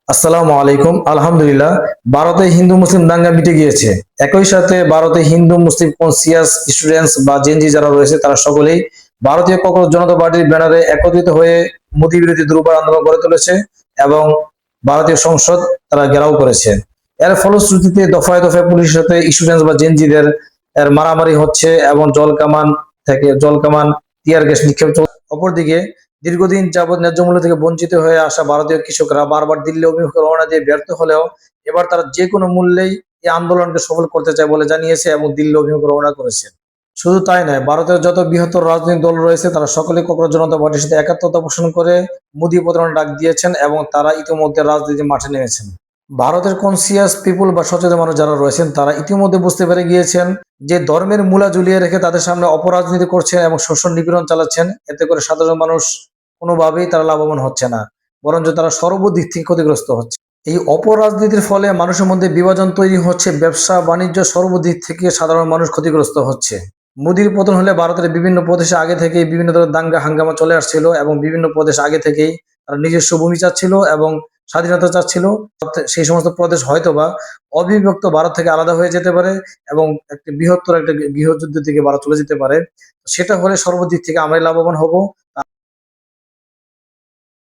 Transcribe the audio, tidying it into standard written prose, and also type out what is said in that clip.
আসসালামু আলাইকুম। আলহামদুলিল্লাহ, ভারতে হিন্দু মুসলিম দাঙ্গা মিটে গিয়েছে। একই সাথে ভারতে হিন্দু মুসলিম কনসিয়াস স্টুডেন্টস বা জেনজি যারা রয়েছে তারা সকলেই ভারতীয় কংগ্রেস জনতা পার্টির ব্যানারে একত্রিত হয়ে মোদী বিরোধী দুর্বার আন্দোলন গড়ে তুলেছে এবং ভারতীয় সংসদ তারা ঘেরাও করেছে। এর ফলশ্রুতিতে দফায় দফায় পুলিশের সাথে স্টুডেন্টস বা জেনজিদের মারামারি হচ্ছে এবং জল কামান টিয়ার গ্যাস নিক্ষেপ চলছে। অপরদিকে দীর্ঘদিন যাবৎ ন্যায্য মূল্য থেকে বঞ্চিত হয়ে আসা ভারতীয় কৃষকরা বারবার দিল্লি অভিমুখে রওনা দিয়ে ব্যর্থ হলেও এবার তারা যে কোনো মূল্যেই এই আন্দোলনকে সফল করতে চায় বলে জানিয়েছে এবং দিল্লি অভিমুখে রওনা করেছে। শুধু তাই নয়, ভারতের যত বৃহত্তর রাজনৈতিক দল রয়েছে তারা সকলে কংগ্রেস জনতা পার্টির সাথে একাত্মতা পোষণ করে মোদী প্রতারণার ডাক দিয়েছেন এবং তারা ইতিমধ্যে রাজনীতির মাঠে নেমেছেন। ভারতের কনসিয়াস পিপুল বা সচেতন মানুষ যারা রয়েছেন তারা ইতিমধ্যে বুঝতে পেরে গিয়েছেন যে ধর্মের মূলা ঝুলিয়ে রেখে তাদের সামনে অপরাজনীতি করছেন এবং শোষণ নিপীড়ন চালাচ্ছেন। এতে করে সাধারণ মানুষ কোনোভাবেই তারা লাভবান হচ্ছে না, বরঞ্চ তারা সর্বদিক থেকে ক্ষতিগ্রস্ত হচ্ছে। এই অপরাজনীতির ফলে মানুষের মধ্যে বিভাজন তৈরি হচ্ছে, ব্যবসা বাণিজ্য সর্বদিক থেকে সাধারণ মানুষ ক্ষতিগ্রস্ত হচ্ছে। মোদির পতন হলে ভারতের বিভিন্ন প্রদেশে আগে থেকেই বিভিন্ন ধরনের দাঙ্গা হাঙ্গামা চলে আসছিল এবং বিভিন্ন প্রদেশ আগে থেকেই তারা নিজস্ব ভূমি চাচ্ছিল এবং স্বাধীনতা চাচ্ছিল। সেই সমস্ত প্রদেশ হয়তোবা অবিভক্ত ভারত থেকে আলাদা হয়ে যেতে পারে এবং একটা বৃহত্তর একটা গৃহযুদ্ধের দিকে ভারত চলে যেতে পারে। সেটা হলে সর্বদিক থেকে আমরাই লাভবান হব।